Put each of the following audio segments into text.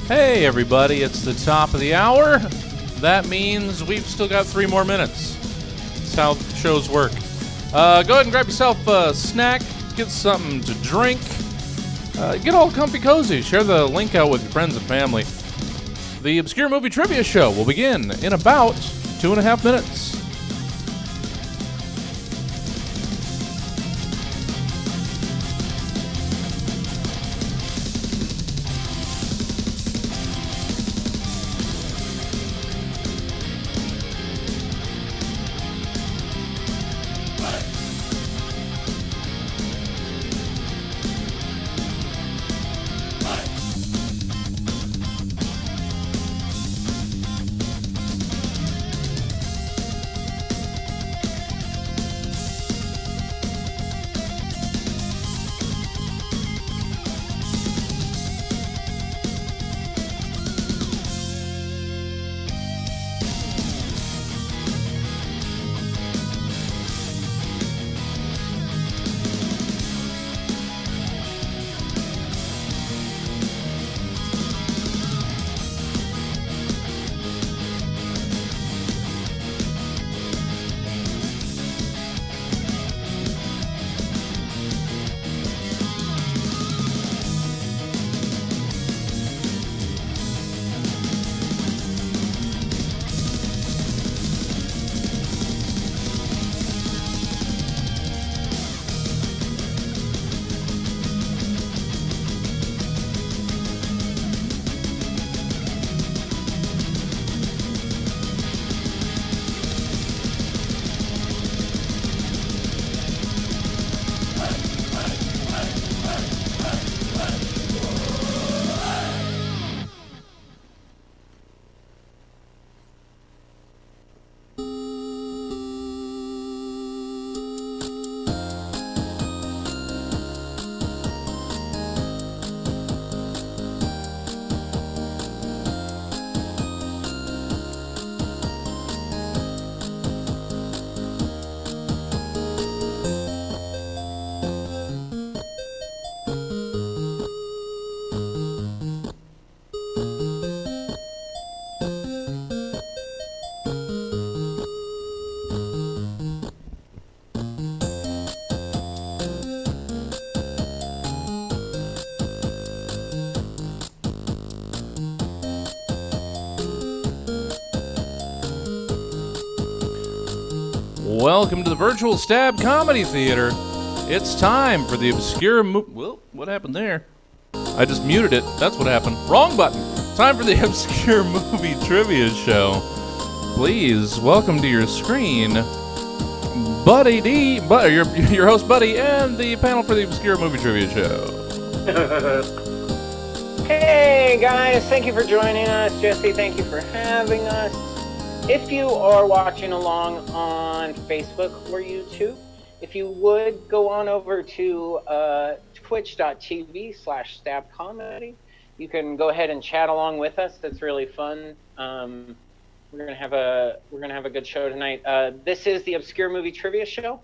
Hey everybody, it's the top of the hour. That means we've still got 3 more minutes. That's how shows work. Go ahead and grab yourself a snack, get something to drink, get all comfy cozy, share the link out with your friends and family. The Obscure Movie Trivia Show will begin in about 2.5 minutes. Welcome to the Virtual Stab Comedy Theater. It's time for the Obscure Well, what happened there? I just muted it. That's what happened. Wrong button. Time for the Obscure Movie Trivia Show. Please welcome to your screen, Buddy D, your host Buddy, and the panel for the Obscure Movie Trivia Show. Hey guys, thank you for joining us. Jesse, thank you for having us. If you are watching along on Facebook or YouTube, if you would go on over to twitch.tv/stabcomedy, you can go ahead and chat along with us. That's really fun. We're gonna have a good show tonight. This is the Obscure Movie Trivia Show.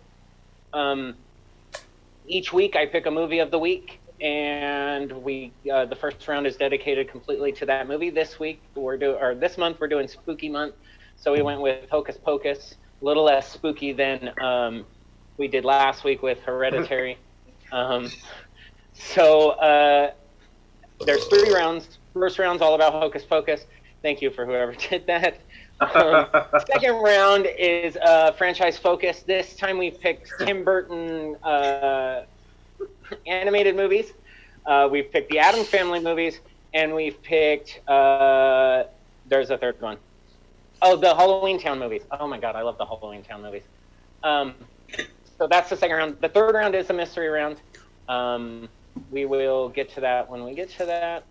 Each week I pick a movie of the week, and the first round is dedicated completely to that movie. This month we're doing Spooky Month. So we went with Hocus Pocus, a little less spooky than we did last week with Hereditary. So there's 3 rounds. First round's all about Hocus Pocus. Thank you for whoever did that. Second round is franchise focus. This time we picked Tim Burton animated movies. We've picked the Addams Family movies, and we've picked there's a third one. Oh, the Halloween Town movies. Oh my God, I love the Halloween Town movies. So that's the second round. The third round is the mystery round. We will get to that when we get to that.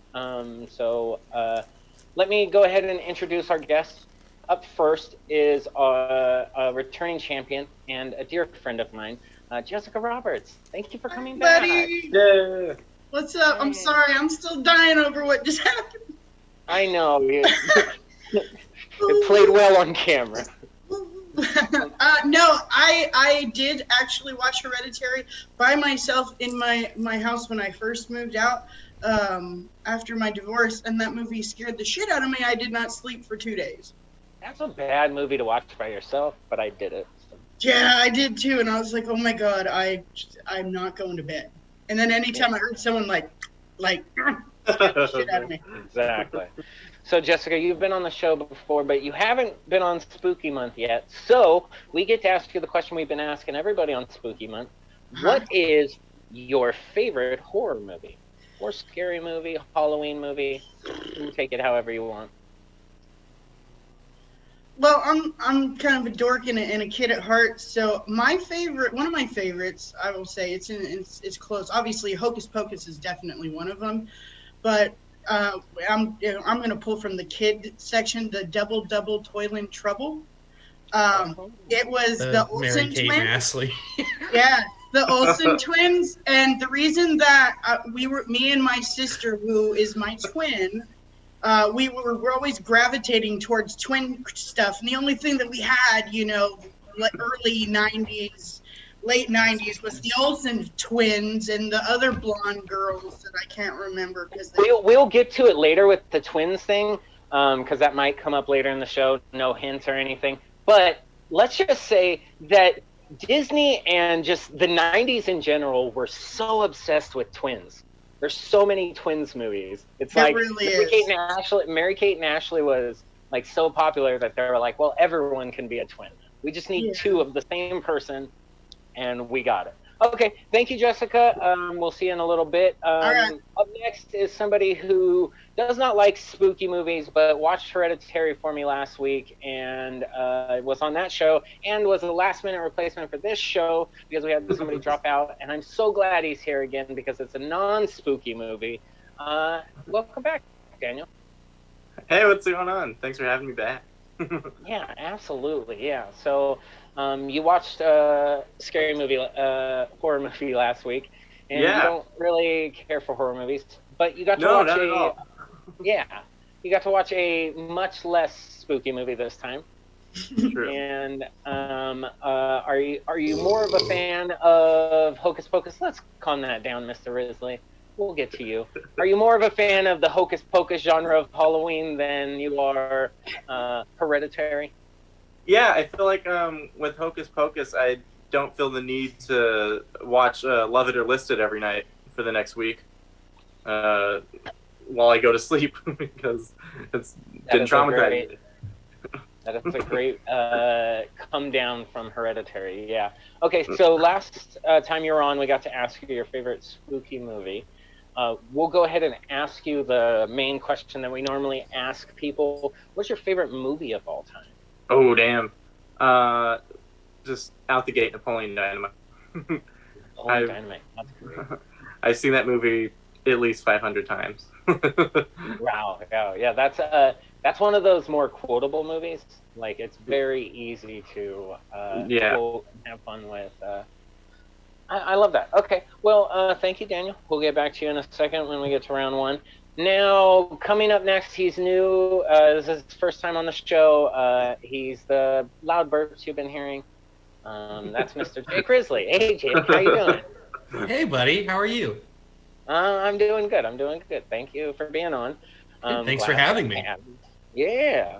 Let me go ahead and introduce our guests. Up first is a returning champion and a dear friend of mine, Jessica Roberts. Thank you for coming back. Buddy. Yeah. What's up? I'm sorry. I'm still dying over what just happened. I know. It played well on camera. No, I did actually watch Hereditary by myself in my house when I first moved out. after my divorce, and that movie scared the shit out of me. I did not sleep for 2 days. That's a bad movie to watch by yourself, but I did it. So. Yeah, I did too, and I was like, oh my god, I'm not going to bed. And then anytime I heard someone like scared the shit out of me. Exactly. So Jessica, you've been on the show before, but you haven't been on Spooky Month yet. So we get to ask you the question we've been asking everybody on Spooky Month. What is your favorite horror movie? Or scary movie, Halloween movie? You can take it however you want. Well, I'm kind of a dork and a kid at heart, so one of my favorites, I will say, it's close. Obviously, Hocus Pocus is definitely one of them, but I'm gonna pull from the kid section, the Double Toilin' Trouble. It was the Olsen Mary-Kate twins. and Ashley. Yeah, the Olsen twins, and the reason that me and my sister, who is my twin, we're always gravitating towards twin stuff, and the only thing that we had, early 90s, late 90s, was the Olsen twins and the other blonde girls that I can't remember. We'll get to it later with the twins thing, because that might come up later in the show, no hints or anything. But let's just say that Disney and just the 90s in general were so obsessed with twins. There's so many twins movies. It's like really Mary-Kate and Ashley was like so popular that they were like, well, everyone can be a twin. We just need two of the same person, and we got it. Okay, thank you, Jessica. We'll see you in a little bit. All right. Up next is somebody who does not like spooky movies, but watched Hereditary for me last week and was on that show and was a last-minute replacement for this show because we had somebody drop out. And I'm so glad he's here again because it's a non-spooky movie. Welcome back, Daniel. Hey, what's going on? Thanks for having me back. Yeah, absolutely. Yeah. So you watched a scary movie, horror movie last week, and you don't really care for horror movies, but you got to watch you got to watch a much less spooky movie this time. True. And are you more of a fan of Hocus Pocus? Let's calm that down, Mr. Risley. We'll get to you. Are you more of a fan of the Hocus Pocus genre of Halloween than you are Hereditary? Yeah, I feel like with Hocus Pocus, I don't feel the need to watch Love It or List It every night for the next week while I go to sleep because it's been traumatizing. That is a great come down from Hereditary, yeah. Okay, so last time you were on, we got to ask you your favorite spooky movie. We'll go ahead and ask you the main question that we normally ask people. What's your favorite movie of all time? Oh, damn. Just out the gate, Napoleon Dynamite. Napoleon Dynamite, that's great. I've seen that movie at least 500 times. Wow, yeah, that's one of those more quotable movies. Like, it's very easy to quote and have fun with. I love that. Okay, well, thank you, Daniel. We'll get back to you in a second when we get to round one. Now, coming up next, he's new. This is his first time on the show. He's the loud burps you've been hearing. That's Mr. Jake Risley. Hey, Jake, how you doing? Hey, buddy. How are you? I'm doing good. Thank you for being on. Thanks for having me. Yeah.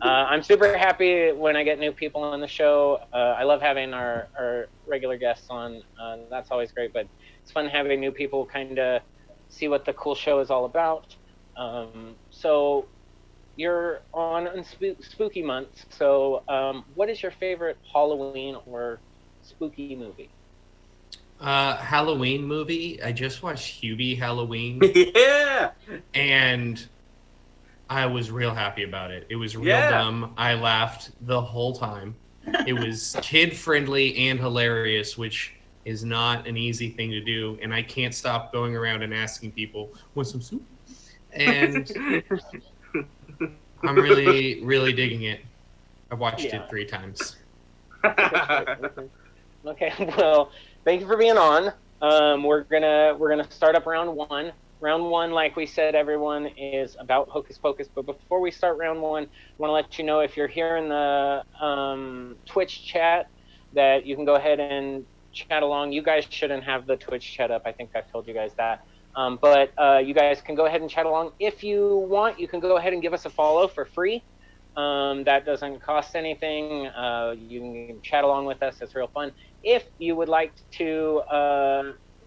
I'm super happy when I get new people on the show. I love having our regular guests on. That's always great, but it's fun having new people kind of see what the cool show is all about. So you're on Spooky Month. So what is your favorite Halloween or spooky movie? Halloween movie. I just watched Hubie Halloween. Yeah. And I was real happy about it. It was real dumb. I laughed the whole time. It was kid-friendly and hilarious, which is not an easy thing to do. And I can't stop going around and asking people, want some soup? And I'm really, really digging it. I've watched it 3 times. Okay, well, thank you for being on. We're gonna start up round one. Round one, like we said, everyone, is about Hocus Pocus. But before we start round one, I want to let you know if you're here in the Twitch chat that you can go ahead and chat along. You guys shouldn't have the Twitch chat up. I think I've told you guys that. But you guys can go ahead and chat along. If you want, you can go ahead and give us a follow for free. That doesn't cost anything. You can chat along with us. It's real fun. If you would like to,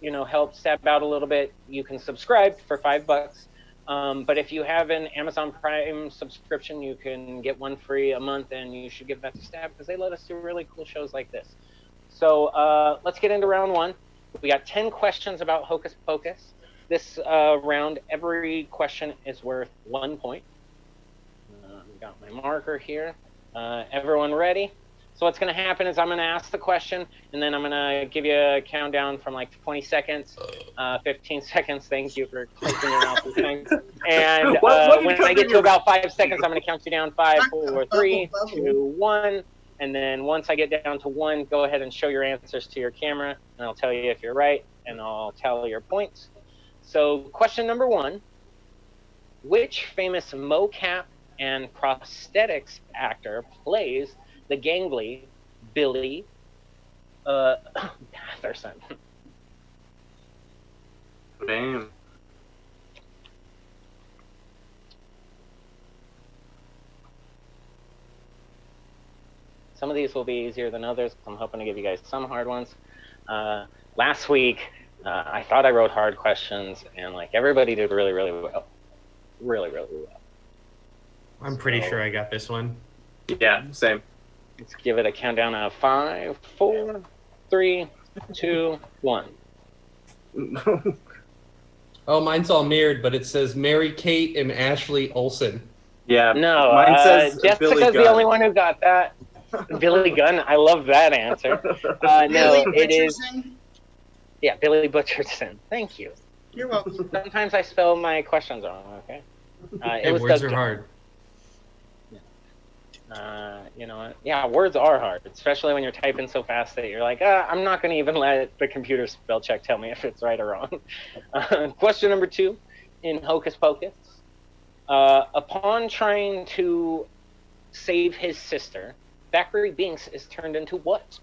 help Stab out a little bit, you can subscribe for $5. But if you have an Amazon Prime subscription, you can get one free a month, and you should give that to Stab because they let us do really cool shows like this. So let's get into round one. We got 10 questions about Hocus Pocus. This round, every question is worth 1 point. Got my marker here. Everyone ready? So what's going to happen is I'm going to ask the question, and then I'm going to give you a countdown from like 20 seconds, 15 seconds. Thank you for clicking your mouth. And when I get to about 5 seconds, I'm going to count you down 5, 4, 3, 2, 1. And then once I get down to 1, go ahead and show your answers to your camera, and I'll tell you if you're right, and I'll tally your points. So question number 1, which famous mocap and prosthetics actor plays the gangly Billy Batherson? Bam. Some of these will be easier than others. I'm hoping to give you guys some hard ones. Last week, I thought I wrote hard questions, and like everybody did really, really well. Really, really well. I'm pretty sure I got this one. Yeah, same. Let's give it a countdown of 5, 4, 3, 2, 1. Oh, mine's all mirrored, but it says Mary Kate and Ashley Olsen. Yeah. No, Mine says Jessica's Billy the Gunn. only one who got that. Billy Gunn. I love that answer. No, Billy it is. Butcherson. Yeah, Billy Butcherson. Thank you. You're welcome. Sometimes I spell my questions wrong. Okay. Hey, words are hard. You know what? Yeah, words are hard, especially when you're typing so fast that you're like, I'm not going to even let the computer spell check tell me if it's right or wrong. Question number 2 in Hocus Pocus. Upon trying to save his sister, Thackeray Binks is turned into what?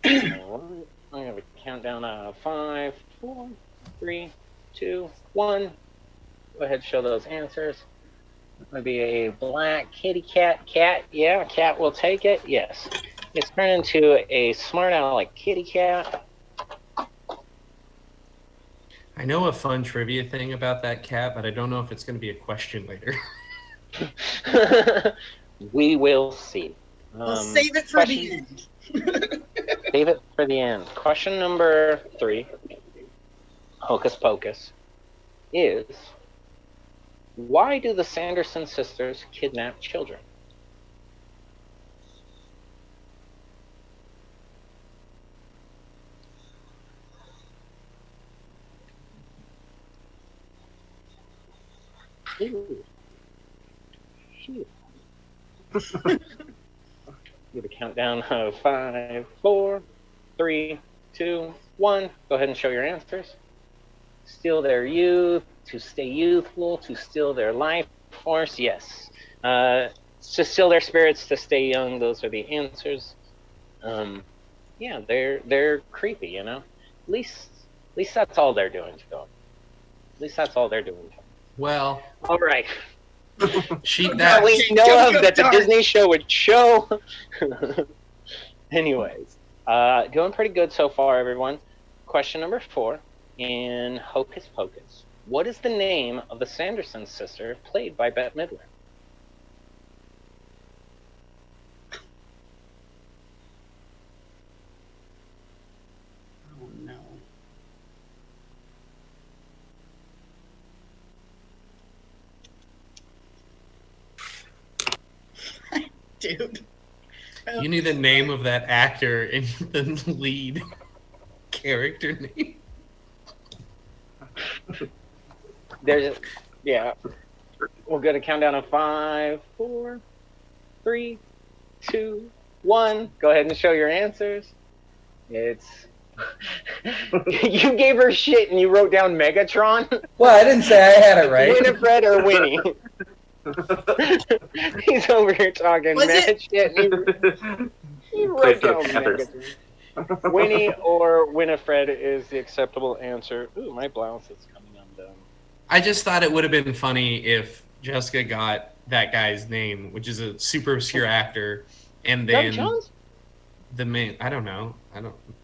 I have a countdown of 5, 4, 3, 2, 1. Go ahead and show those answers. Would be a black kitty cat. Cat, yeah, cat will take it. Yes. It's turned into a smart aleck kitty cat. I know a fun trivia thing about that cat, but I don't know if it's going to be a question later. We will see. We'll save it for the end. Save it for the end. Question number 3, Hocus Pocus, is why do the Sanderson sisters kidnap children? Ooh. Shoot. Give a countdown of 5, 4, 3, 2, 1. Go ahead and show your answers. Steal their youth, to stay youthful, to steal their life force. Yes. To steal their spirits, to stay young. Those are the answers. Yeah, they're creepy, you know. At least that's all they're doing to them. At least that's all they're doing. Well, All right. that We know of that the Disney show would show. Anyways, doing pretty good so far, everyone. Question number 4 in Hocus Pocus. What is the name of the Sanderson sister played by Bette Midler? Oh no. Dude. you knew the name of that actor and the lead character name. Yeah. We'll get a countdown of 5, 4, 3, 2, 1. Go ahead and show your answers. It's You gave her shit and you wrote down Megatron? Well, I didn't say I had it right. Winifred or Winnie? He's over here talking Was mad it- shit. And he Play wrote for the down Panthers. Megatron. Winnie or Winifred is the acceptable answer. Ooh, my blouse is coming undone. I just thought it would have been funny if Jessica got that guy's name, which is a super obscure actor, and Doug then Jones? the main. I don't know.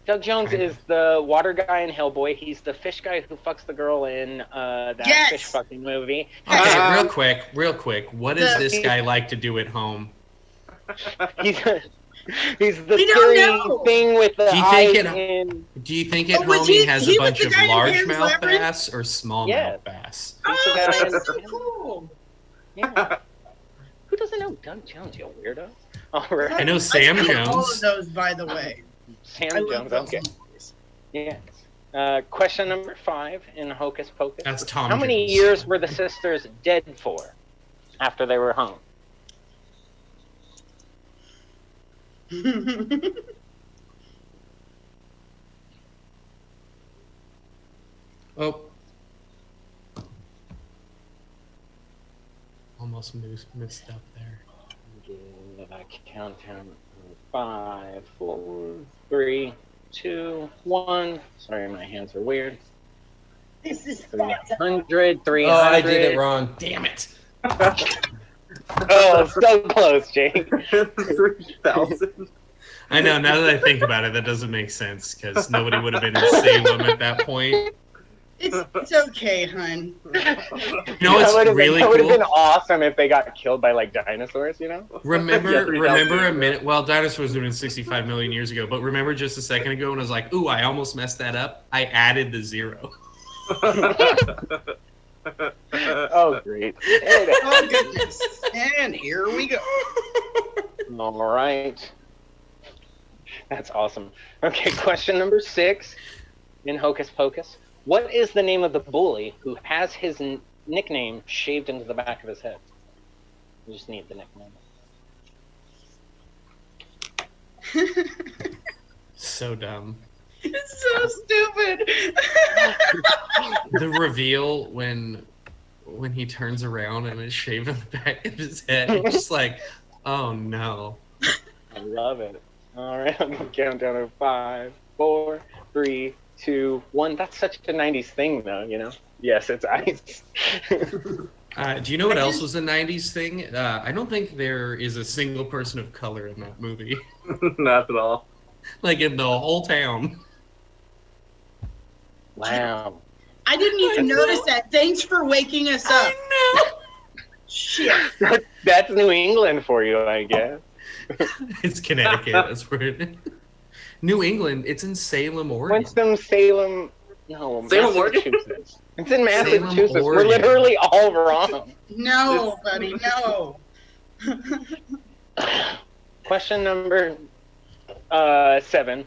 Doug Jones is the water guy in Hellboy. He's the fish guy who fucks the girl in that Yes! fish fucking movie. Okay, real quick. What does The- this guy like to do at home? He's the We don't know. silly thing with the Do you eyes think in. Do you think at Oh, was home he he- has he a was bunch the of guy in Pan's largemouth Labyrinth? bass or smallmouth Yeah. bass? Oh, the guy in- that's so cool. Yeah. Who doesn't know Doug Jones, you weirdo? All right. I know Sam I love all Jones. of those, by the way. Sam I love Jones, those okay. movies. Yes. Question number 5 in Hocus Pocus. That's Tom How many Jones. years were the sisters dead for after they were hung? Oh. Almost missed up there. Give a countdown. 5, 4, 3, 2, 1. Sorry, my hands are weird. This is 300, 300. Oh, I did it wrong. Damn it! Oh, so close, Jake. 3,000. I know. Now that I think about it, that doesn't make sense because nobody would have been in Salem at that point. It's okay, hun. You know what's really That would have been cool? awesome if they got killed by like dinosaurs, you know? Remember, Yeah, 3,000 remember a years minute. Well, dinosaurs were doing 65 million years ago, but remember just a second ago when I was like, "Ooh, I almost messed that up." I added the 0. Oh, great. Oh, goodness. And here we go. All right. That's awesome. Okay, question number 6 in Hocus Pocus. What is the name of the bully who has his nickname shaved into the back of his head? You just need the nickname. So dumb. It's so stupid. The reveal when he turns around and is shaving the back of his head, it's just like, oh no. I love it. All right, I'm going to count down to 5, 4, 3, 2, 1. That's such a 90s thing, though, you know? Yes, it's ice. Do you know what else was a 90s thing? I don't think there is a single person of color in that movie. Not at all. Like in the whole town. Wow. I didn't even notice that. Thanks for waking us up. Shit. That's New England for you, I guess. It's Connecticut. That's where it is. New England. It's in Salem, Oregon. Winston-Salem. No, Salem, Oregon? Massachusetts. It's in Salem, Massachusetts. We're Oregon. literally all wrong. No, buddy, no. Question number 7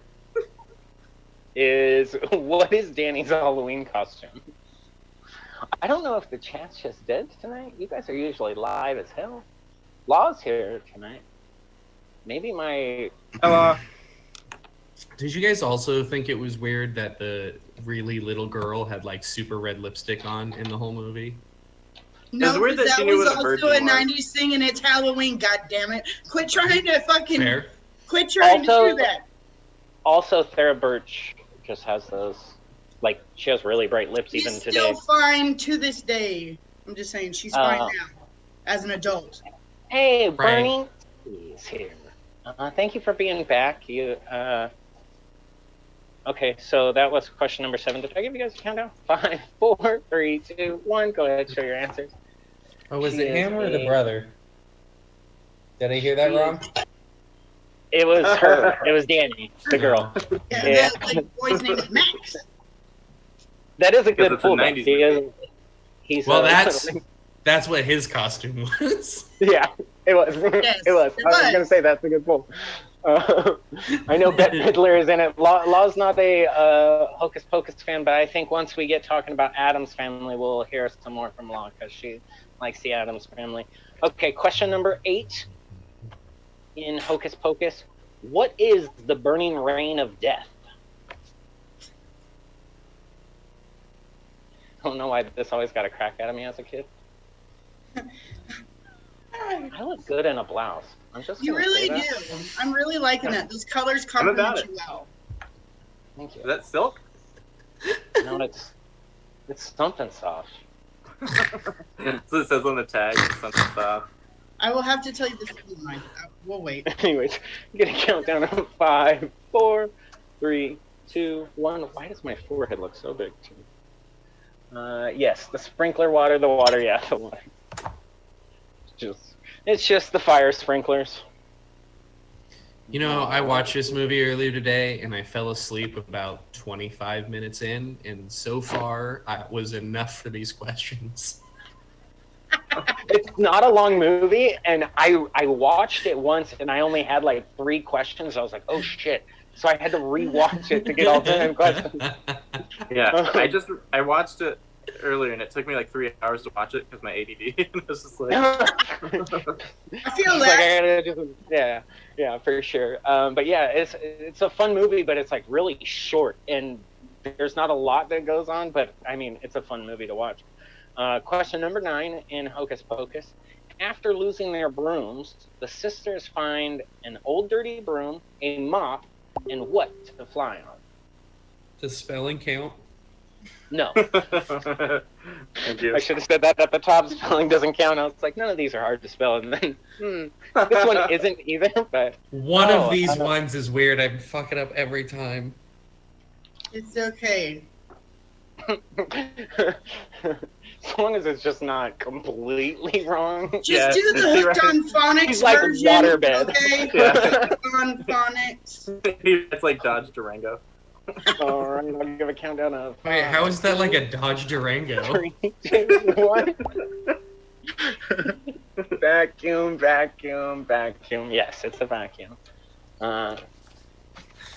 is, what is Danny's Halloween costume? I don't know if the chat's just dead tonight. You guys are usually live as hell. Law's here tonight. Maybe my... Hello. Did you guys also think it was weird that the really little girl had like super red lipstick on in the whole movie? No, weird that that she knew was what a also virgin a was. 90s thing and it's Halloween, goddammit. Quit trying to fucking... Fair. Quit trying Also- to do that. Also, Thera Birch just has those... Like, she has really bright lips She's even still today. fine to this day. I'm just saying, she's fine now. As an adult. Hey, Right. Bernie is here. Thank you for being back. Okay, so that was question number 7. Did I give you guys a countdown? 5, 4, 3, 2, 1. Go ahead, show your answers. Oh, was She it him is or the a- brother? Did I hear that She- wrong? It was her. It was Danny, the girl. Yeah, Yeah. that like, boy's name is Max. That is a Because good it's a pullback. 90s He movie. is, he's Well, that's what his costume was. yeah, it was. Yes, it was. it I was was. gonna say that's a good pull. I know Bette Midler is in it. Law's not a Hocus Pocus fan, but I think once we get talking about Addams Family, we'll hear some more from Law because she likes the Addams Family. Okay, question number 8 in Hocus Pocus. What is the burning rain of death? don't know why this always got a crack out of me as a kid. I look good in a blouse. I'm just. You gonna really say do. that. I'm really liking that. Those colors I'm about complement you it. well. Thank you. Is that silk? No, it's something soft. So it says on the tag. Something soft. I will have to tell you this. We'll wait. Anyways, get a countdown of 5, 4, 3, 2, 1. Why does my forehead look so big? Yes, the sprinkler water. The water. Yeah, the water. It's just the fire sprinklers. You know, I watched this movie earlier today, and I fell asleep about 25 minutes in, and so far, it was enough for these questions. It's not a long movie, and I watched it once, and I only had like 3 questions. I was like, oh shit! So I had to rewatch it to get all 10 questions. Yeah, I watched it earlier, and it took me like 3 hours to watch it because my ADD. And it was just like, I feel Like, I that. gotta yeah, for sure. But yeah, it's a fun movie, but it's like really short, and there's not a lot that goes on. But I mean, it's a fun movie to watch. Question number 9 in Hocus Pocus. After losing their brooms, the sisters find an old dirty broom, a mop, and what to fly on? Does spelling count? No. Thank you. I should have said that at the top. Spelling doesn't count. I was like, none of these are hard to spell. And then, this one isn't either, but One Oh, of these I don't- ones is weird. I fuck it up every time. It's okay. as long as it's just not completely wrong. Just Yeah, do the you're hooked right. on phonics He's like version. waterbed. Okay. Yeah. On phonics. It's like Dodge Durango. All right, I'll give a countdown of Wait, how is that like a Dodge Durango? 3, 2, 1. Vacuum, vacuum, vacuum. Yes, it's a vacuum. And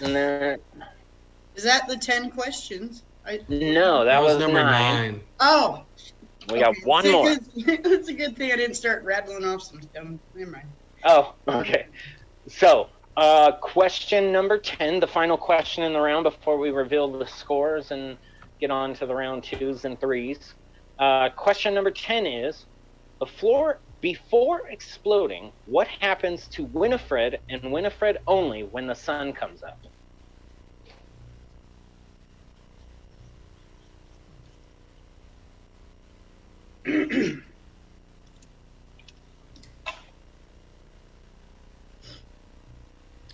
then, Is that the 10 questions? no, that was number 9. 9. Oh. We got okay. one It's a more. good- It's a good thing I didn't start rattling off some stuff. Never mind. Oh, okay. So, question number 10, the final question in the round before we reveal the scores and get on to the round 2s and 3s. Question number 10 is, before exploding, what happens to Winifred and Winifred only when the sun comes up?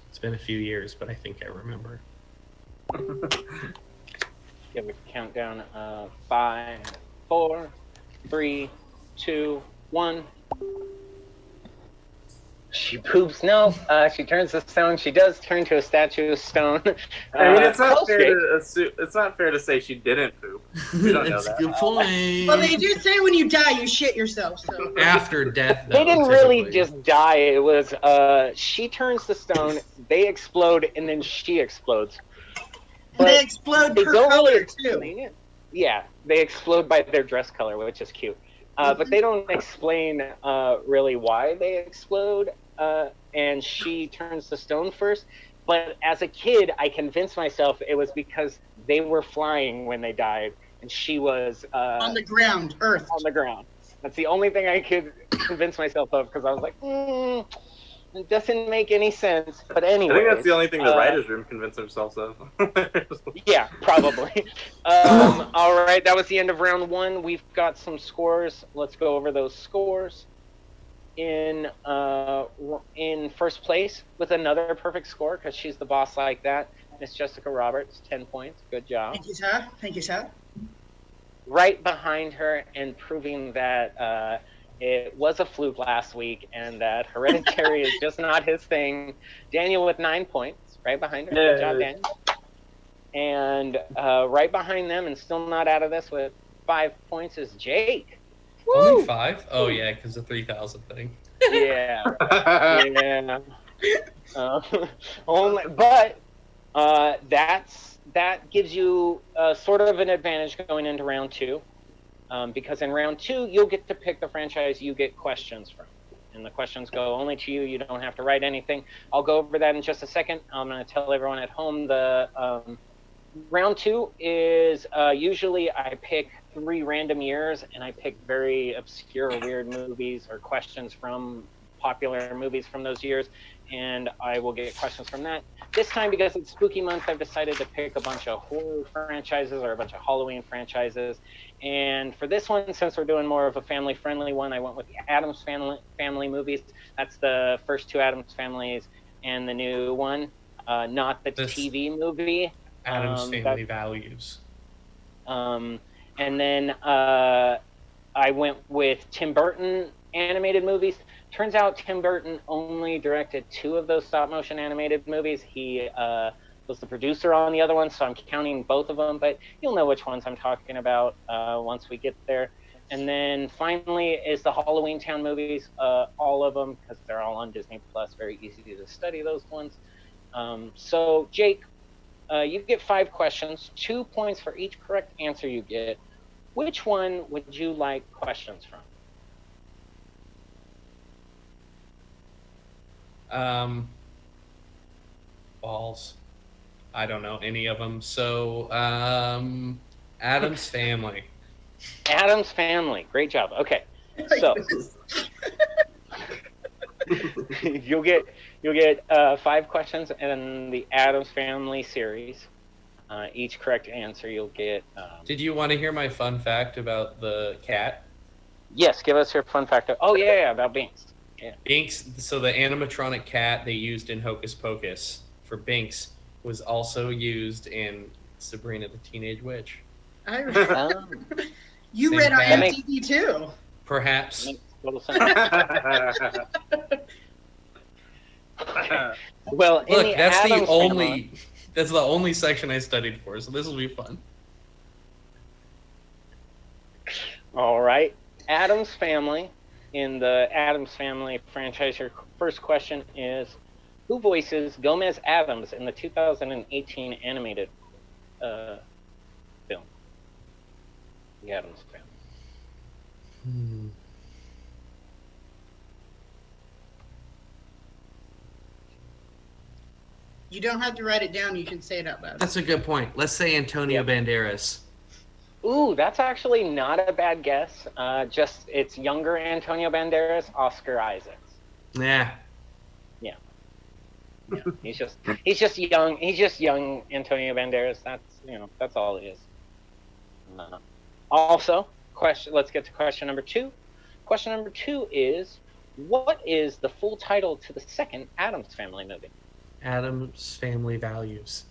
It's been a few years, but I think I remember. Give a countdown of 5, 4, 3, 2, 1. She poops. No, she turns to stone. She does turn to a statue of stone. I mean, it's not close, fair Jake. to assume, it's not fair to say she didn't poop. We don't know That's a that. good point. Well, they do say when you die, you shit yourself. So After death, though, They didn't really typically. just die. It was she turns to stone, they explode, and then she explodes. and they But explode they per don't really color too. explain it. Yeah, they explode by their dress color, which is cute. But they don't explain really why they explode. And she turns to stone first. But as a kid, I convinced myself it was because they were flying when they died, and she was On the ground, Earth. on the ground. That's the only thing I could convince myself of, because I was like, it doesn't make any sense. But anyway, I think that's the only thing the writers' room convinced themselves of. Yeah, probably. All right, that was the end of round 1. We've got some scores. Let's go over those scores. In first place with another perfect score, because she's the boss like that, Miss Jessica Roberts, 10 points. Good job. Thank you, sir. Thank you, sir. Right behind her, and proving that it was a fluke last week and that Hereditary is just not his thing, Daniel with 9 points. Right behind her. Good job, Daniel. And right behind them, and still not out of this with 5 points, is Jake. Only 5? Oh, yeah, because the 3,000 thing. Yeah. Yeah. Only, but that gives you sort of an advantage going into round 2, because in round 2 you'll get to pick the franchise you get questions from, and the questions go only to you. You don't have to write anything. I'll go over that in just a second. I'm going to tell everyone at home the round 2 is usually I pick 3 random years, and I pick very obscure, weird movies or questions from popular movies from those years, and I will get questions from that. This time, because it's spooky month, I've decided to pick a bunch of horror franchises or a bunch of Halloween franchises. And for this one, since we're doing more of a family-friendly one, I went with the Addams Family movies. That's the first 2 Addams Families and the new one, not the TV movie. Addams Family Values. And then I went with Tim Burton animated movies. Turns out Tim Burton only directed 2 of those stop-motion animated movies. He was the producer on the other one, so I'm counting both of them, but you'll know which ones I'm talking about once we get there. And then finally is the Halloween Town movies, all of them, because they're all on Disney Plus. Very easy to study those ones. So Jake, you get 5 questions, 2 points for each correct answer you get. Which one would you like questions from? Balls. I don't know any of them. So, Addams Family. Addams Family. Great job. Okay. So you'll get 5 questions in the Addams Family series. Each correct answer you'll get. Did you want to hear my fun fact about the cat? Yes, give us your fun fact. Oh yeah, about Binks. Yeah. Binks, so the animatronic cat they used in Hocus Pocus for Binks was also used in Sabrina the Teenage Witch. I Um, you Same read bad. IMDb too. Perhaps. makes total sense. Well, in Look, the that's Addams the Family, only section I studied for, so this will be fun. all right, Addams Family. In the Addams Family franchise, your first question is, who voices Gomez Addams in the 2018 animated film? The Addams Family. You don't have to write it down. You can say it out loud. That's a good point. Let's say Antonio Yep. Banderas. Ooh, that's actually not a bad guess. Just it's younger Antonio Banderas, Oscar Isaacs. Nah. He's just young. He's just young Antonio Banderas. That's all it is. Also, let's get to question number 2. Question number 2 is, what is the full title to the second Addams Family movie? Addams Family Values.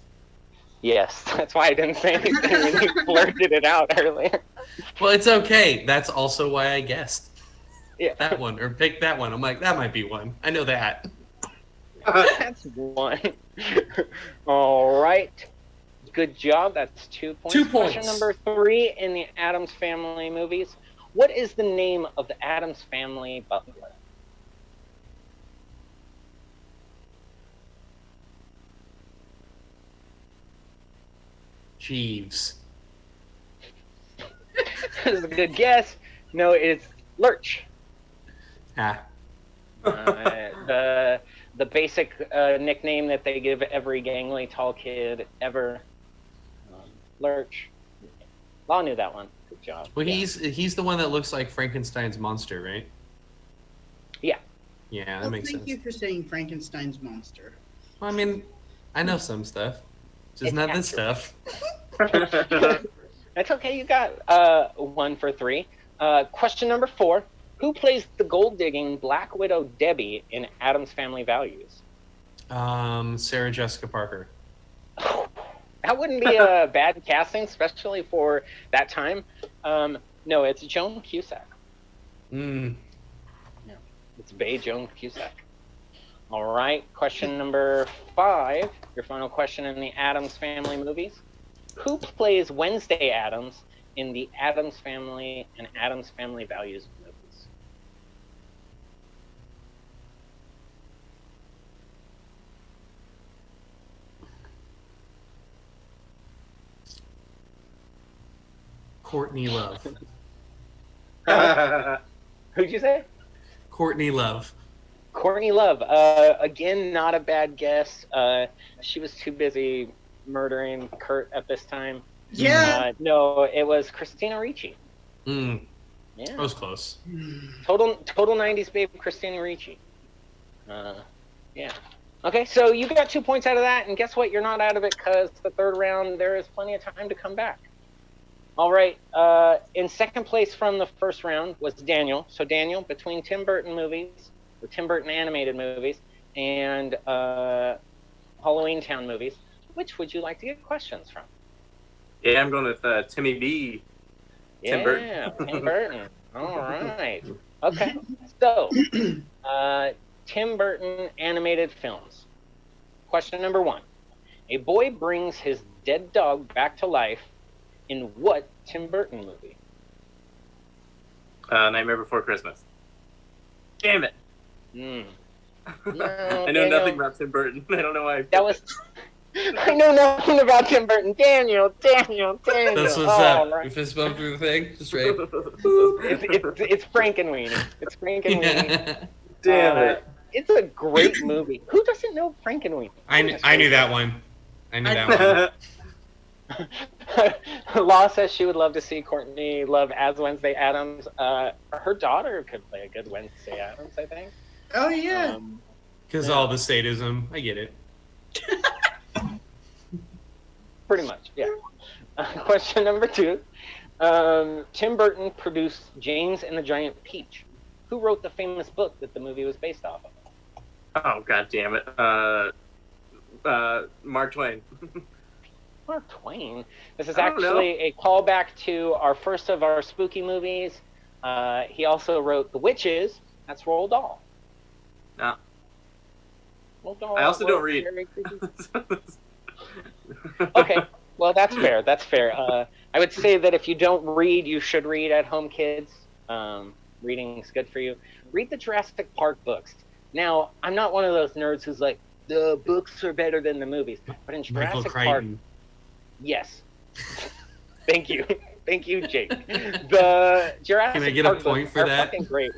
Yes, that's why I didn't say anything when you blurted it out earlier. Well, it's okay. That's also why I guessed Yeah, that one or picked that one. I'm like, that might be one. I know that. that's one. All right. Good job. That's 2 points. 2 points. Question number 3 in the Addams Family movies. What is the name of the Addams Family butler? Jeeves. That is a good guess. No, it's Lurch. Ah. The basic nickname that they give every gangly tall kid ever. Lurch. Law knew that one. Good job. Well, Yeah. he's the one that looks like Frankenstein's monster, right? Yeah. Yeah, that Well, makes thank sense. you for saying Frankenstein's monster. Well, I mean, I know some stuff. Just It's not this accurate. stuff. That's okay. You got 1 for 3. Question number 4. Who plays the gold-digging Black Widow Debbie in Addams Family Values? Sarah Jessica Parker. That wouldn't be a bad casting, especially for that time. No, it's Joan Cusack. Mm. It's Bae Joan Cusack. All right. Question number 5. Your final question in the Addams Family movies. Who plays Wednesday Addams in the Addams Family and Addams Family Values movies? Courtney Love. Who'd you say? Courtney Love. Courtney Love. Again, not a bad guess. She was too busy murdering Kurt at this time. Yeah. No, it was Christina Ricci. Mm, Yeah. that was close. Total 90s babe, Christina Ricci. Yeah. Okay, so you got 2 points out of that, and guess what? You're not out of it because the third round, there is plenty of time to come back. All right, in second place from the first round was Daniel. So Daniel, between Tim Burton movies, or Tim Burton animated movies, and Halloween Town movies, which would you like to get questions from? Yeah, I'm going with Timmy B. Tim Burton. Yeah, Tim Burton. All right. Okay, so Tim Burton animated films. Question number 1. A boy brings his dead dog back to life in what Tim Burton movie? Nightmare Before Christmas. Damn it. No, I know nothing about Tim Burton. I don't know why. I know nothing about Tim Burton. Daniel. That's what's Oh, up. right. We fist bump through the thing, just right. It's Frankenweenie. It's Frankenweenie. Damn it. It's a great movie. Who doesn't know Frankenweenie? I knew that one. I knew that one. Law says she would love to see Courtney Love as Wednesday Addams. Her daughter could play a good Wednesday Addams, I think. Oh yeah. Because all the sadism. I get it. Pretty much, yeah. Question number 2. Tim Burton produced James and the Giant Peach. Who wrote the famous book that the movie was based off of? Oh, god damn it. Mark Twain. Mark Twain. This is I don't actually a callback to our first of our spooky movies. He also wrote The Witches. That's Roald Dahl. No. Roald Dahl I also don't wrote read. very creepy- Okay, well, that's fair. That's fair. I would say that if you don't read, you should read at home, kids. Reading is good for you. Read the Jurassic Park books. Now, I'm not one of those nerds who's like, the books are better than the movies. But in Michael Jurassic Park, Crichton. yes. Thank you. Thank you, Jake. The Jurassic Can I get a Park point books for are that? fucking great.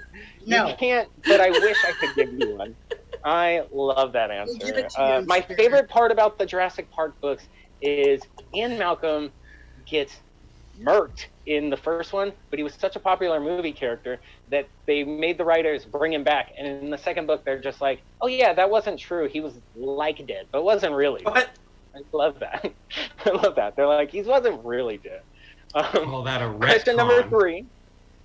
No. You can't, but I wish I could give you one. I love that We'll give answer. it to you My instead. favorite part about the Jurassic Park books is Ian Malcolm gets murked in the first one, but he was such a popular movie character that they made the writers bring him back. And in the second book, they're just like, oh yeah, that wasn't true. He was like dead, but wasn't really. What? I love that. I love that. They're like, he wasn't really dead. Call that a retcon.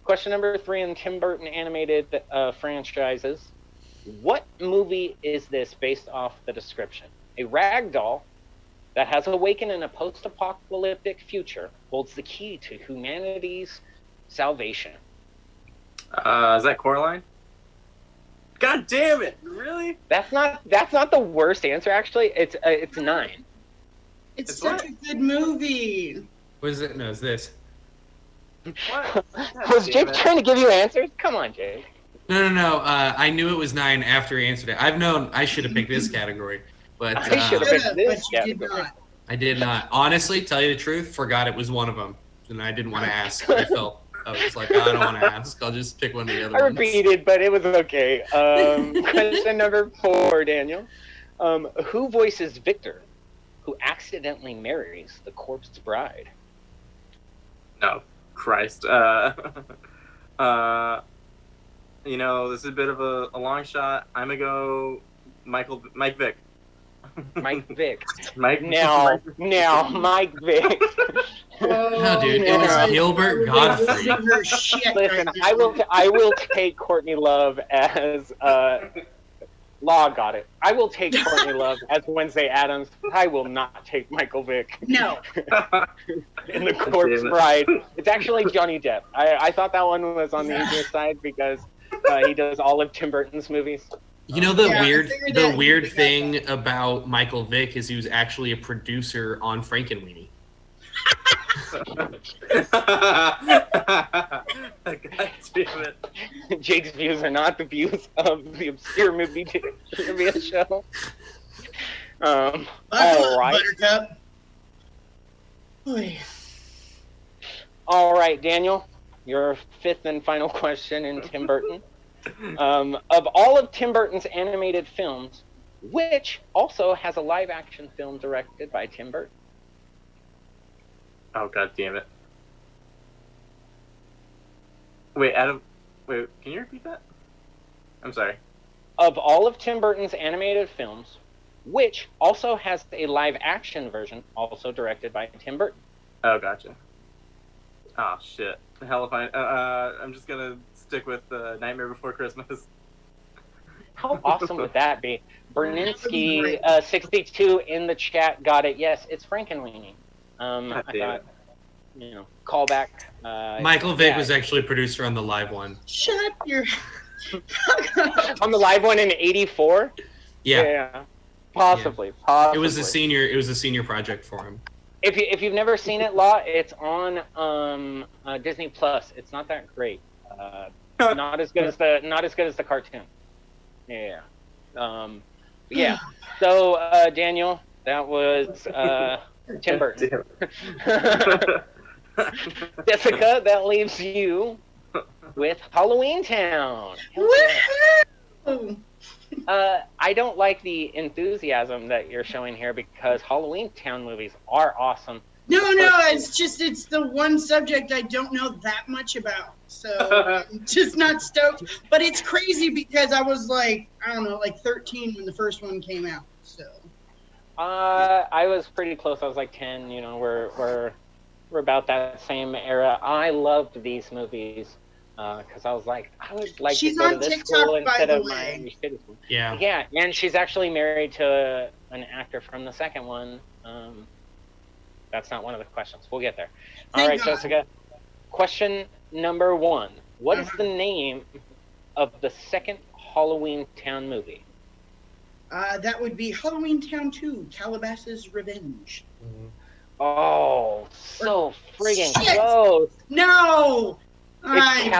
Question number 3 in Tim Burton animated franchises. What movie is this based off the description? A rag doll that has awakened in a post-apocalyptic future holds the key to humanity's salvation. Is that Coraline? God damn it! Really? That's not the worst answer, actually. It's 9. It's It's such what? a good movie. What is it? No, it's this. What? Was Jake trying to give you answers? Come on, Jake. No. I knew it was 9 after he answered it. I've known I should have picked this category, but I should have Should've, picked this but you did category. not. I did not. Honestly, tell you the truth, forgot it was one of them, and I didn't want to ask. I was like, I don't want to ask. I'll just pick one of the other I ones. repeated, but it was okay. Question number 4, Daniel. Who voices Victor, who accidentally marries the corpse bride? No. Christ. You know, this is a bit of a long shot. I'm gonna go Mike Vick. Mike Vick. Mike. Now, Mike Vick. No, dude, it No. was Gilbert Godfrey. Her shit Listen, right I will take Courtney Love as Law got it. I will take Courtney Love as Wednesday Addams. I will not take Michael Vick No. in The Corpse Damn it. Bride. It's actually Johnny Depp. I thought that one was on the easier side because he does all of Tim Burton's movies. You know the Yeah, I weird figured the that- weird you got thing about Michael Vick is he was actually a producer on Frankenweenie. God damn it. Jake's views are not the views of the obscure movie trivia show. All right. Buttercup. Oy. All right, Daniel, your fifth and final question in Tim Burton. Of all of Tim Burton's animated films, which also has a live-action film directed by Tim Burton? Oh, god damn it. Wait, Adam. Wait, can you repeat that? I'm sorry. Of all of Tim Burton's animated films, which also has a live-action version, also directed by Tim Burton. Oh, gotcha. Oh, shit. Hell if I... I'm just gonna stick with Nightmare Before Christmas. How awesome would that be? Berninsky, great. 62 in the chat got it. Yes, it's Frankenweenie. God I damn thought, callback. Michael Vick yeah. was actually producer on the live one. Shut your. On the live one in '84. Yeah. Possibly. It was a senior project for him. If you've never seen it, Law, it's on Disney Plus. It's not that great. Not as good as the cartoon. Yeah. Yeah. So Daniel, that was Tim Burton. Jessica, that leaves you with Halloween Town. Woohoo! I don't like the enthusiasm that you're showing here because Halloween Town movies are awesome. No, it's the one subject I don't know that much about. So I'm just not stoked. But it's crazy because I was like, I don't know, like 13 when the first one came out. So I was pretty close. I was like 10. We're about that same era. I loved these movies because I was like, I would like She's to go on to this TikTok, school by instead the of way. my shitty school. Yeah. Yeah, and she's actually married to an actor from the second one. That's not one of the questions. We'll get there. All Thank right, God. Jessica. Question number 1. What is the name of the second Halloween Town movie? that would be Halloween Town 2, Calabasas Revenge. Oh, so friggin' Shit. close. No! It's I'm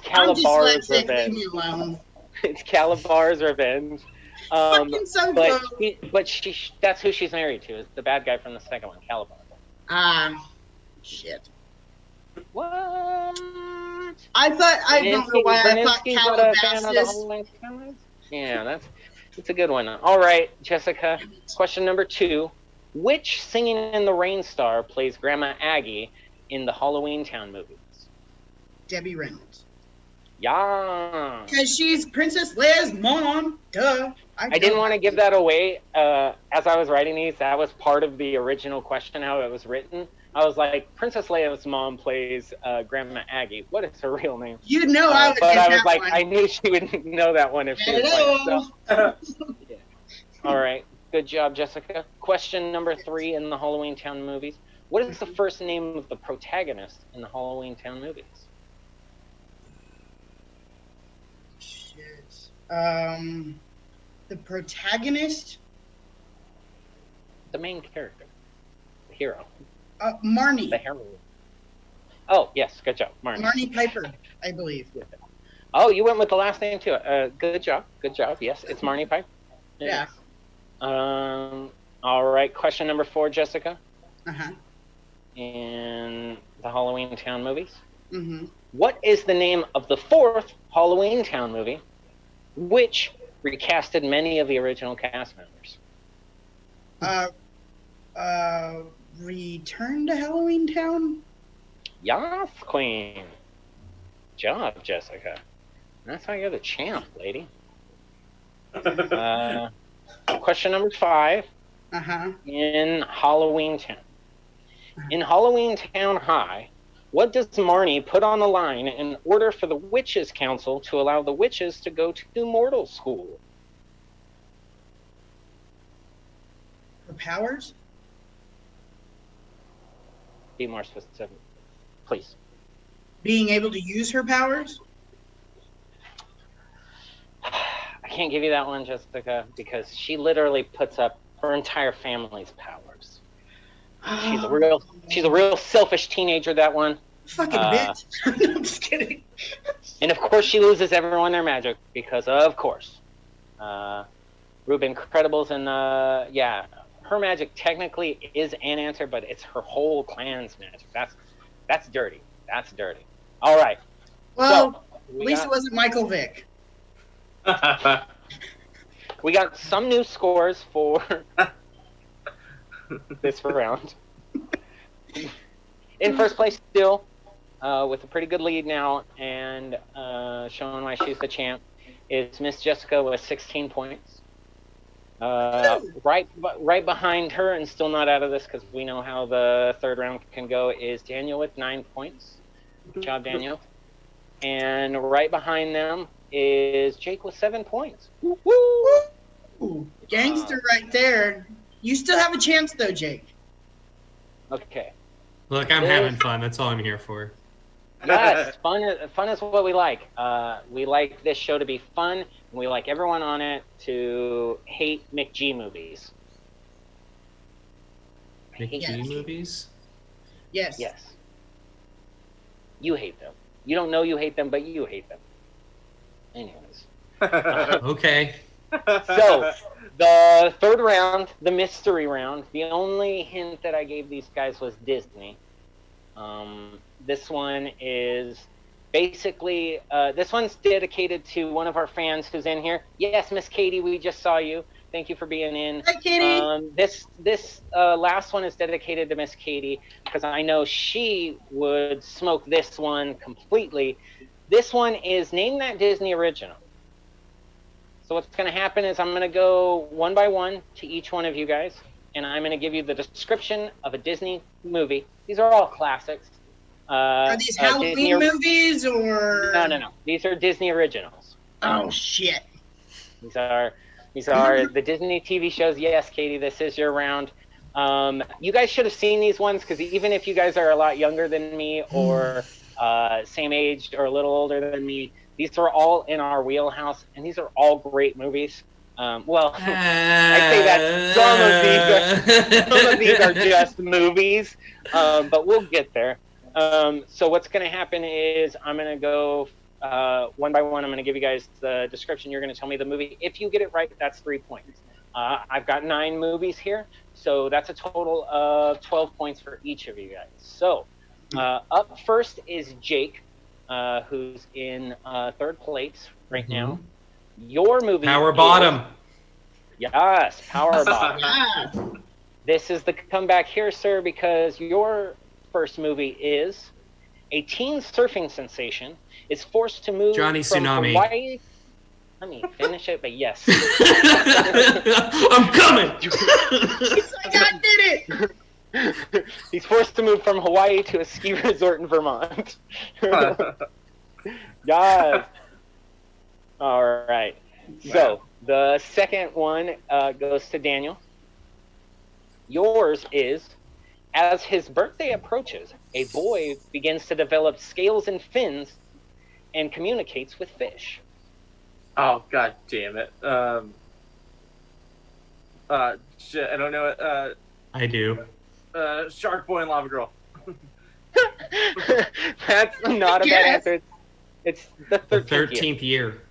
Calabar's dyslexic, leave Revenge. me alone. It's Calabar's Revenge. Fucking so But close. that's who she's married to, is the bad guy from the second one, Calabar. Shit. What? I don't know why I thought Berninsky's not a fan of the Calabasas. Halloween Town? Yeah, that's a good one. All right, Jessica. Question number 2. Which Singing in the Rain star plays Grandma Aggie in the Halloween Town movies? Debbie Reynolds. Yeah. Because she's Princess Leia's mom. Duh. I didn't want to give that away. As I was writing these, that was part of the original question, how it was written. I was like, Princess Leia's mom plays Grandma Aggie. What is her real name? You know I would But get I was that like, one. I knew she would know that one if she was playing. Hello. So. Yeah. All right. Good job, Jessica. Question number 3 in the Halloween Town movies. What is the first name of the protagonist in the Halloween Town movies? Shit. The protagonist? The main character. The hero. Marnie. The heroine. Oh, yes. Good job, Marnie. Marnie Piper, I believe. Oh, you went with the last name too. Good job. Good job. Yes, it's Marnie Piper. Yeah. All right. Question number 4, Jessica. Uh-huh. In the Halloween Town movies. Mm-hmm. What is the name of the 4th Halloween Town movie, which recasted many of the original cast members? Return to Halloween Town? Yes, Queen. Job, Jessica. That's how you're the champ, lady. Question number 5. Uh-huh. In Halloween Town. In Halloween Town High, what does Marnie put on the line in order for the Witches' Council to allow the witches to go to mortal school? Her powers? Be more specific, please. Being able to use her powers? I can't give you that one, Jessica, because she literally puts up her entire family's powers. She's a real selfish teenager, that one. Fucking bitch. No, I'm just kidding. And of course she loses everyone their magic because of course. Rube Incredibles and her magic technically is an answer, but it's her whole clan's magic. That's dirty. That's dirty. All right. Well, So, at least it wasn't Michael Vick. we got some new scores for this round. in first place still, with a pretty good lead now, and showing why she's the champ, is Miss Jessica with 16 points. Right behind her, and still not out of this because we know how the third round can go, is Daniel with 9 points. Good job, Daniel. And right behind them is Jake with 7 points. Woo! Ooh, gangster right there. You still have a chance though, Jake. Okay. Look, I'm having fun. That's all I'm here for. Yes, fun is what we like. We like this show to be fun, and we like everyone on it to hate McG movies. Mickey Yes. movies? Yes. Yes. You hate them. You don't know you hate them, but you hate them. Anyways. Okay. So, the third round, the mystery round, the only hint that I gave these guys was Disney. This one is basically, this one's dedicated to one of our fans who's in here. Yes, Miss Katie, we just saw you. Thank you for being in. Hi, Katie. This last one is dedicated to Miss Katie because I know she would smoke this one completely. This one is Name That Disney Original. So what's going to happen is I'm going to go one by one to each one of you guys, and I'm going to give you the description of a Disney movie. These are all classics. Are these Halloween movies or? No. These are Disney originals. Oh shit. These are the Disney TV shows. Yes, Katie, this is your round. You guys should have seen these ones because even if you guys are a lot younger than me or same age or a little older than me, these are all in our wheelhouse, and these are all great movies. I say that some of these are just movies, but we'll get there. So what's going to happen is I'm going to go one by one. I'm going to give you guys the description. You're going to tell me the movie. If you get it right, that's 3 points. I've got 9 movies here, so that's a total of 12 points for each of you guys. So up first is Jake, who's in third place right now. Your movie Power Bottom. Yes, Power Bottom. Yeah. This is the comeback here, sir, because your first movie is a teen surfing sensation is forced to move Johnny from Tsunami. Hawaii. Let me finish it, but yes. I'm coming. It's like I did it. He's forced to move from Hawaii to a ski resort in Vermont. Yes. All right. So the second one goes to Daniel. Yours is, as his birthday approaches, a boy begins to develop scales and fins and communicates with fish. Oh, god damn it. Shit, I don't know it. I do. Shark Boy and Lava Girl. That's not a bad Yes. answer. It's the 13th year. 13th year.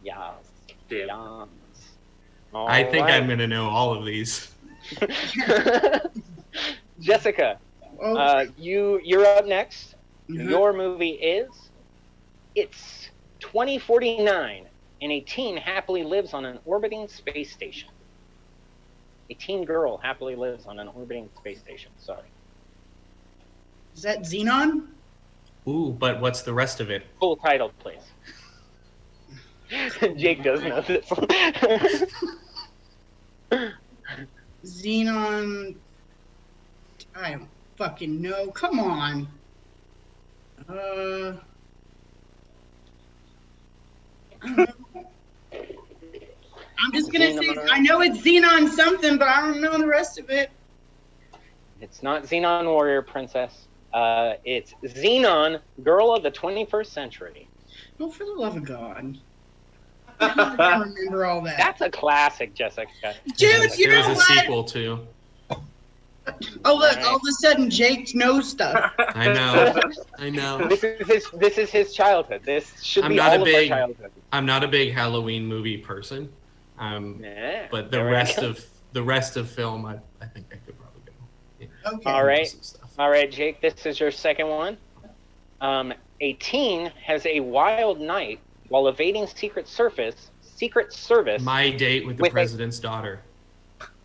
Yes. Damn. Yes. I think I'm going to know all of these. Jessica, Oh, you're up next. mhm. Your movie is It's 2049, and a teen happily lives on an orbiting space station. A teen girl happily lives on an orbiting space station. Sorry. Is that Xenon? Ooh, but what's the rest of it? Full title, please. Jake does know this. Xenon. I don't fucking know. Come on. I don't know. I'm just gonna say I know it's Xenon something, but I don't know the rest of it. It's not Xenon Warrior Princess. It's Xenon Girl of the 21st Century. Oh, for the love of God. I don't remember all that. That's a classic, Jessica. Dude, you There's know a what? sequel too. Oh, look, all of a sudden Jake knows stuff. I know. I know. This is his childhood. This should I'm be not all a of our big- childhood. I'm not a big Halloween movie person. Yeah, But the there we rest go. of film, I think I could probably go. Yeah. Okay. All right. Some stuff. All right, Jake, this is your second one. A teen has a wild night while evading Secret Service. My Date with the With a- President's Daughter.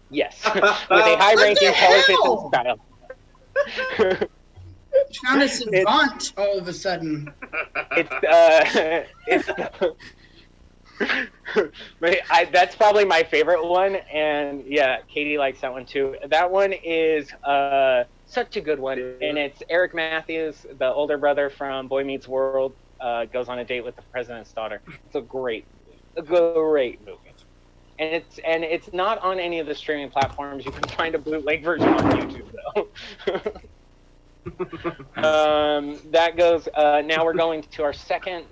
Yes, with a high-ranking What the politician hell? style. Found a savant all of a sudden. It's that's probably my favorite one, and yeah, Katie likes that one too. That one is such a good one, and it's Eric Matthews, the older brother from Boy Meets World, goes on a date with the president's daughter. It's a great movie, and it's not on any of the streaming platforms. You can find a bootleg version on YouTube though. That goes. Now we're going to our second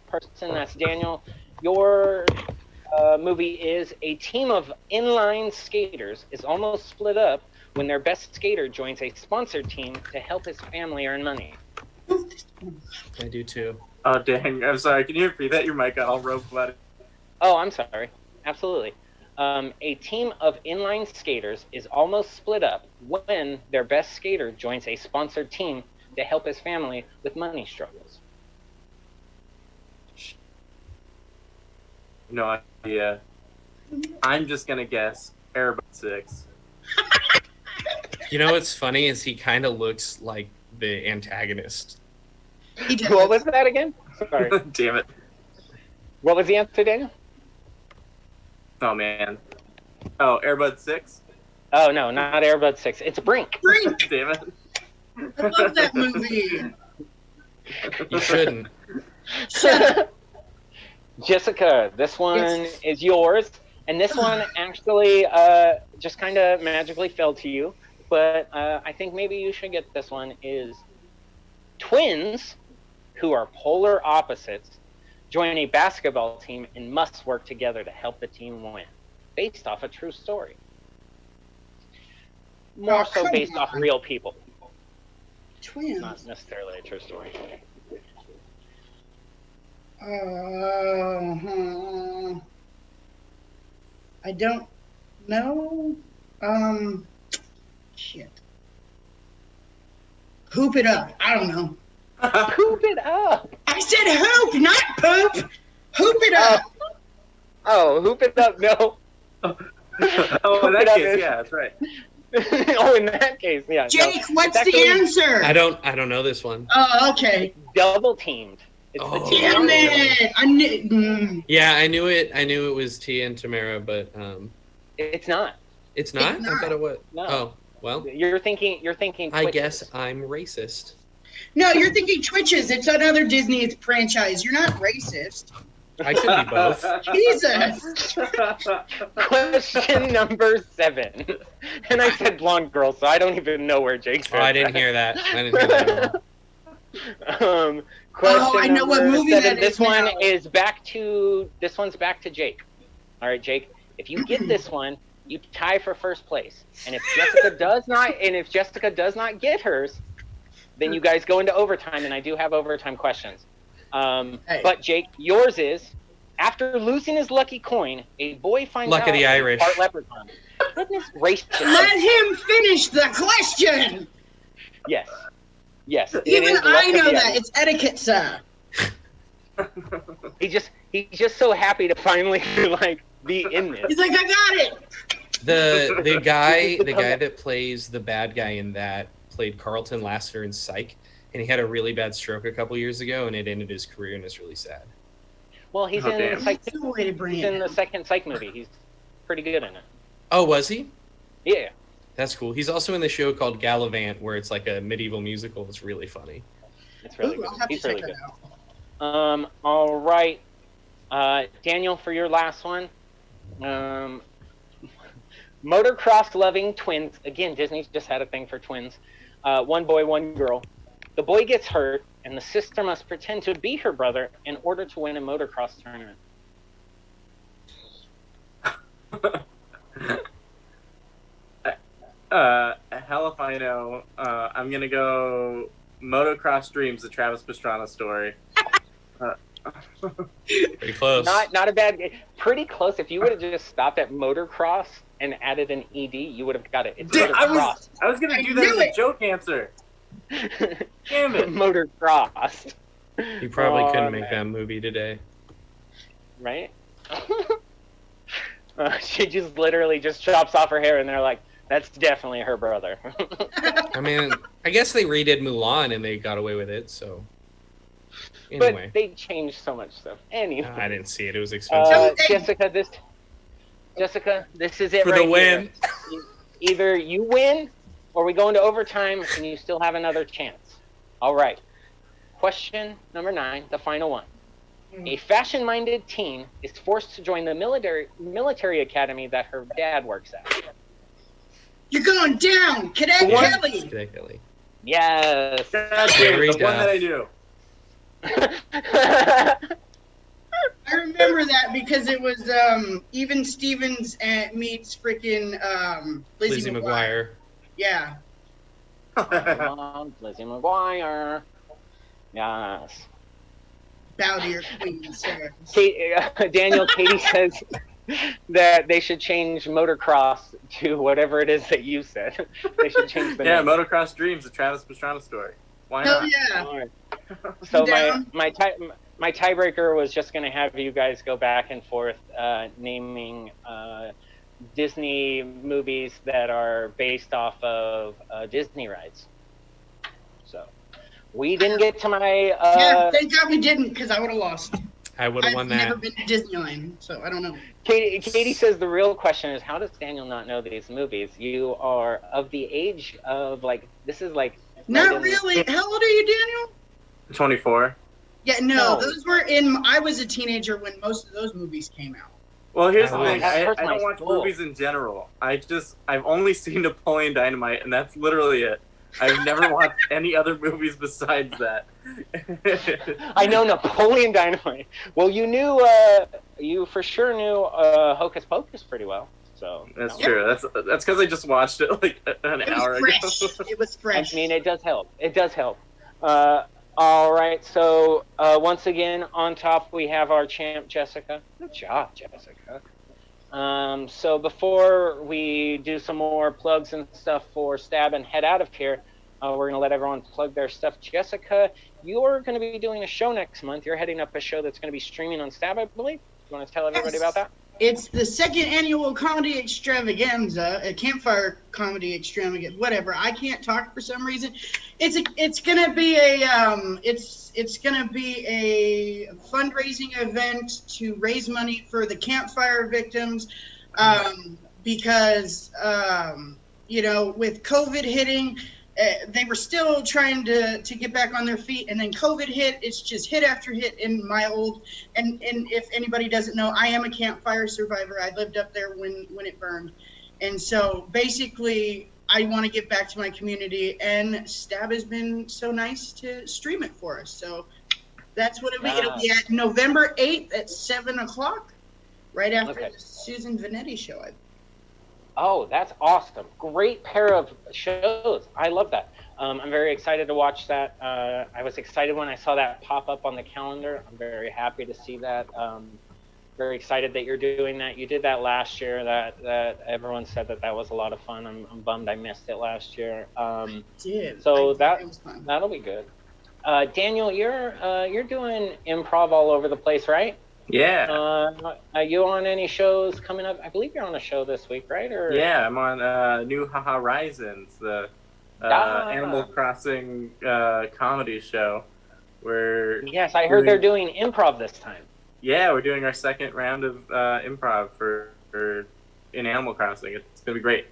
person. That's Daniel. Your movie is a team of inline skaters is almost split up when their best skater joins a sponsored team to help his family earn money. I do too. Oh dang! I'm sorry. Can you repeat that? Your mic got all robotic. Oh, I'm sorry. Absolutely. A team of inline skaters is almost split up when their best skater joins a sponsored team to help his family with money struggles. No idea. I'm just gonna guess Airbud 6. You know what's funny is he kind of looks like the antagonist. He does. What was that again? Sorry. Damn it. What was the answer, Daniel? Oh man. Oh, Airbud 6. Oh, no, not Airbud 6. It's Brink. Brink! Damn it. I love that movie. You shouldn't. Shut up. Jessica, this one Yes. is yours. And this one actually just kind of magically fell to you. But I think maybe you should get this one is twins who are polar opposites join a basketball team and must work together to help the team win. Based off a true story. More so come based off on. real people. Twins. Not necessarily a true story. I don't know. Shit. Hoop it up. I don't know. Poop it up! I said hoop, not poop. Hoop it up. Oh, hoop it up, no. Oh, Hoop in that it up case, is- yeah, that's right. Oh, in that case, yeah. Jake, no. what's It's the actually answer? I don't know this one. Oh, okay. double teamed. It's Oh. the team. Damn it. I knew. Yeah, I knew it. I knew it was Tia and Tamara, but It's not. it's not. It's I not. thought it was. No. Oh well. You're thinking. I Twitches. guess I'm racist. No, you're thinking Twitches. It's another Disney franchise. You're not racist. I could be both. Jesus. Question number 7. And I said blonde girl, so I don't even know where Jake said Oh, I didn't hear that. I didn't hear that at all. Question I know what number movie 7. that This is one now. is back to. This one's back to Jake. All right, Jake. If you get this one, you tie for first place. And if Jessica does not get hers, then you guys go into overtime, and I do have overtime questions. Hey. But Jake, yours is, after losing his lucky coin, a boy finds Luck out of the he's Irish. part leprechaun. Goodness gracious. Let him finish the question. Yes. Yes. it Even is Luck I of know the that. Irish. It's etiquette, sir. He's just so happy to finally be in this. He's like, I got it. The guy that plays the bad guy in that played Carlton Lassiter in Psych, and he had a really bad stroke a couple years ago, and it ended his career, and it's really sad. Well, he's Oh, in damn. the psych. That's the way to bring He's it in the in. second Psych movie. He's pretty good in it. Oh, was he? Yeah. That's cool. He's also in the show called Gallivant, where it's like a medieval musical. It's really funny. It's really Ooh, good. I'll have to He's check really that good. out. All right. Daniel, for your last one. Motocross loving twins. Again, Disney's just had a thing for twins. One boy, one girl. The boy gets hurt, and the sister must pretend to be her brother in order to win a motocross tournament. Hell if I know. I'm gonna go Motocross Dreams, the Travis Pastrana story. Pretty close. Not a bad. Pretty close. If you would have just stopped at motocross and added an ed, you would have got it. It's Dude, I motocross. was gonna I do that as knew a it. joke answer. Damn it. Motocross. You probably Oh, couldn't make man. that movie today. Right? She just literally just chops off her hair, and they're like, "That's definitely her brother." I mean, I guess they redid Mulan and they got away with it. So anyway, But they changed so much stuff. Anyway, I didn't see it. It was expensive. Jessica, this is it For right the win. here. Either you win, or we go into overtime, and you still have another chance. All right. Question number 9, the final one. A fashion-minded teen is forced to join the military academy that her dad works at. You're going down, Cadet What? Kelly. Particularly. Yes. God, Very the one that I dumb. knew. I remember that because it was Even Stevens meets freaking Lizzie McGuire. Yeah. Lizzie McGuire. Yes. Bow to your queen, sir. Daniel, Katie says that they should change motocross to whatever it is that you said. They should change the Yeah, name. Motocross Dreams, the Travis Pastrana story. Why Hell not? yeah. All right. So Down. my tiebreaker was just going to have you guys go back and forth naming Disney movies that are based off of Disney rides. So we didn't get to my Yeah, thank God we didn't, because I would have lost. I would have I've won never that. been to Disneyland, so I don't know. Katie says the real question is, how does Daniel not know these movies? You are of the age of, like, this is like... Not really. How old are you, Daniel? 24. Yeah, no, No. those were I was a teenager when most of those movies came out. Well, here's the Oh, thing. that I hurts my don't watch soul. movies in general. I've only seen Napoleon Dynamite, and that's literally it. I've never watched any other movies besides that. I know Napoleon Dynamite. Well, you for sure knew Hocus Pocus pretty well. So That's no. true. That's because I just watched it like an It hour was ago. fresh. It was I fresh. mean, it does help. It does help. All right. So once again, on top we have our champ, Jessica. Good job, Jessica. So before we do some more plugs and stuff for Stab and head out of here, we're going to let everyone plug their stuff. Jessica, you're going to be doing a show next month. You're heading up a show that's going to be streaming on Stab, I believe. You want to tell everybody Yes. about that? It's the second annual comedy extravaganza, a campfire comedy extravaganza, whatever. I can't talk for some reason. It's gonna be a fundraising event to raise money for the campfire victims, because with COVID hitting. They were still trying to get back on their feet, and then COVID hit. It's just hit after hit in my old. And if anybody doesn't know, I am a campfire survivor. I lived up there when it burned, and so basically, I want to give back to my community. And Stab has been so nice to stream it for us. So that's what it'll be. It'll be at November 8th at 7:00, right after Okay. the Susan Vanetti show. Oh, that's awesome. Great pair of shows. I love that. I'm very excited to watch that. I was excited when I saw that pop up on the calendar. I'm very happy to see that. Very excited that you're doing that. You did that last year. That everyone said that was a lot of fun. I'm bummed I missed it last year. So It was fun. that'll be good. Daniel, you're doing improv all over the place, right? Yeah. Are you on any shows coming up? I believe you're on a show this week, right? Or Yeah, I'm on New Horizons, the Animal Crossing comedy show. Where Yes, I heard they're doing improv this time. Yeah, we're doing our second round of improv for in Animal Crossing. It's gonna be great.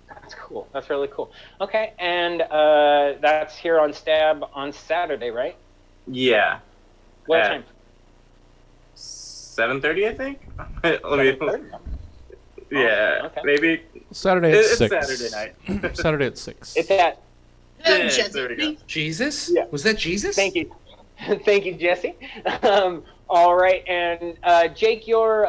That's cool. That's really cool. Okay, and that's here on Stab on Saturday, right? Yeah. What Yeah. time? 7:30, I think. Let me. 7:30? Yeah, okay. maybe Saturday at it's 6. Saturday night. Saturday at 6. It's at. Yeah, Yeah, Jesse, there we go. Jesus? Yeah. Was that Jesus? Thank you, thank you, Jesse. All right, and Jake, you're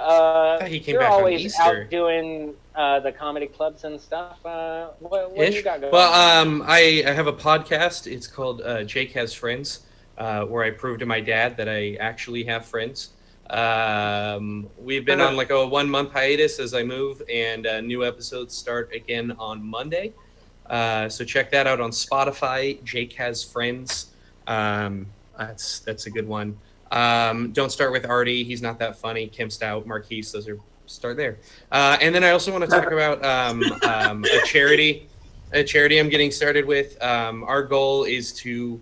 he came you're back on always Easter. out doing the comedy clubs and stuff. What do you got going? Well, on? I have a podcast. It's called Jake Has Friends, where I prove to my dad that I actually have friends. We've been on like a 1-month hiatus as I move, and new episodes start again on Monday. So check that out on Spotify. Jake Has Friends. That's a good one. Don't start with Artie. He's not that funny. Kim Stout, Marquise. Start there. And then I also want to talk about a charity a charity I'm getting started with. Our goal is to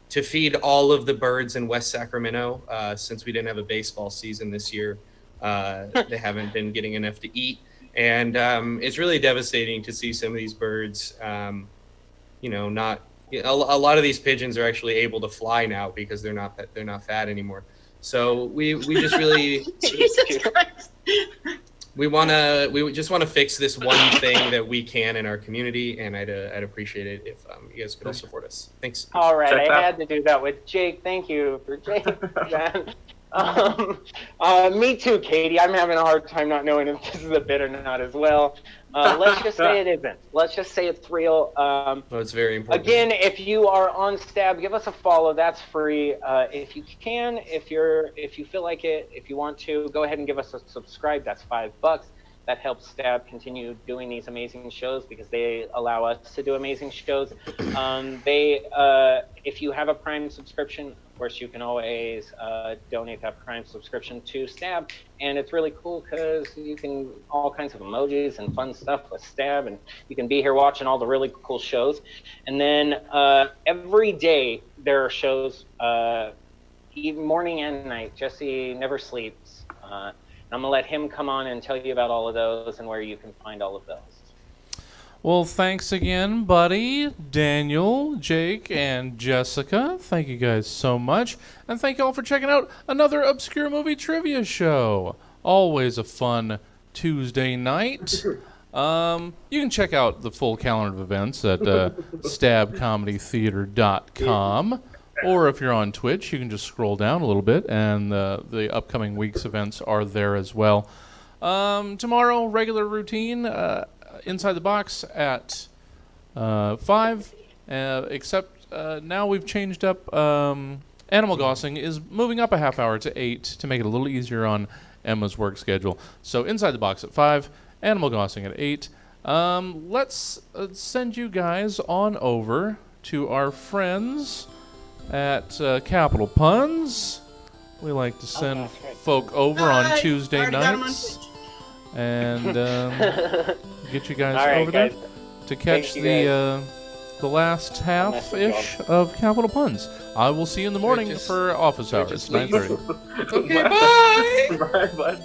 feed all of the birds in West Sacramento. Since we didn't have a baseball season this year, they haven't been getting enough to eat, and it's really devastating to see some of these birds. Not a lot of these pigeons are actually able to fly now because they're not fat anymore. So we just really Jesus Christ. we just want to fix this one thing that we can in our community, and I'd appreciate it if you guys could all support us. Thanks. All right, Check I that. had to do that with Jake. Thank you for Jake. Me too, Katie. I'm having a hard time not knowing if this is a bit or not as well. Let's just say it isn't. Let's just say it's real. Well, it's very important. Again, if you are on Stab, give us a follow. That's free. If you can, if you feel like it, if you want to, go ahead and give us a subscribe. That's $5. That helps Stab continue doing these amazing shows because they allow us to do amazing shows. If you have a Prime subscription, of course, you can always donate that Prime subscription to Stab, and it's really cool because you can all kinds of emojis and fun stuff with Stab, and you can be here watching all the really cool shows. And then every day there are shows, even morning and night. Jesse never sleeps. I'm going to let him come on and tell you about all of those and where you can find all of those. Well, thanks again, buddy, Daniel, Jake, and Jessica. Thank you guys so much. And thank you all for checking out another Obscure Movie Trivia Show. Always a fun Tuesday night. You can check out the full calendar of events at stabcomedytheater.com. Or if you're on Twitch, you can just scroll down a little bit, and the upcoming week's events are there as well. Tomorrow, regular routine, Inside the Box at 5, except now we've changed up. Animal Gossing is moving up a half hour to 8 to make it a little easier on Emma's work schedule. So Inside the Box at 5, Animal Gossing at 8. Let's send you guys on over to our friends at Capital Puns. We like to send that's right. folk over on Tuesday Already got 'em on nights Twitch. and get you guys All right, over there guys. to catch Thank you, the last half-ish of Capital Puns. I will see you in the morning Just- for office hours, please. 9:30. Okay, bye. Bye, bud.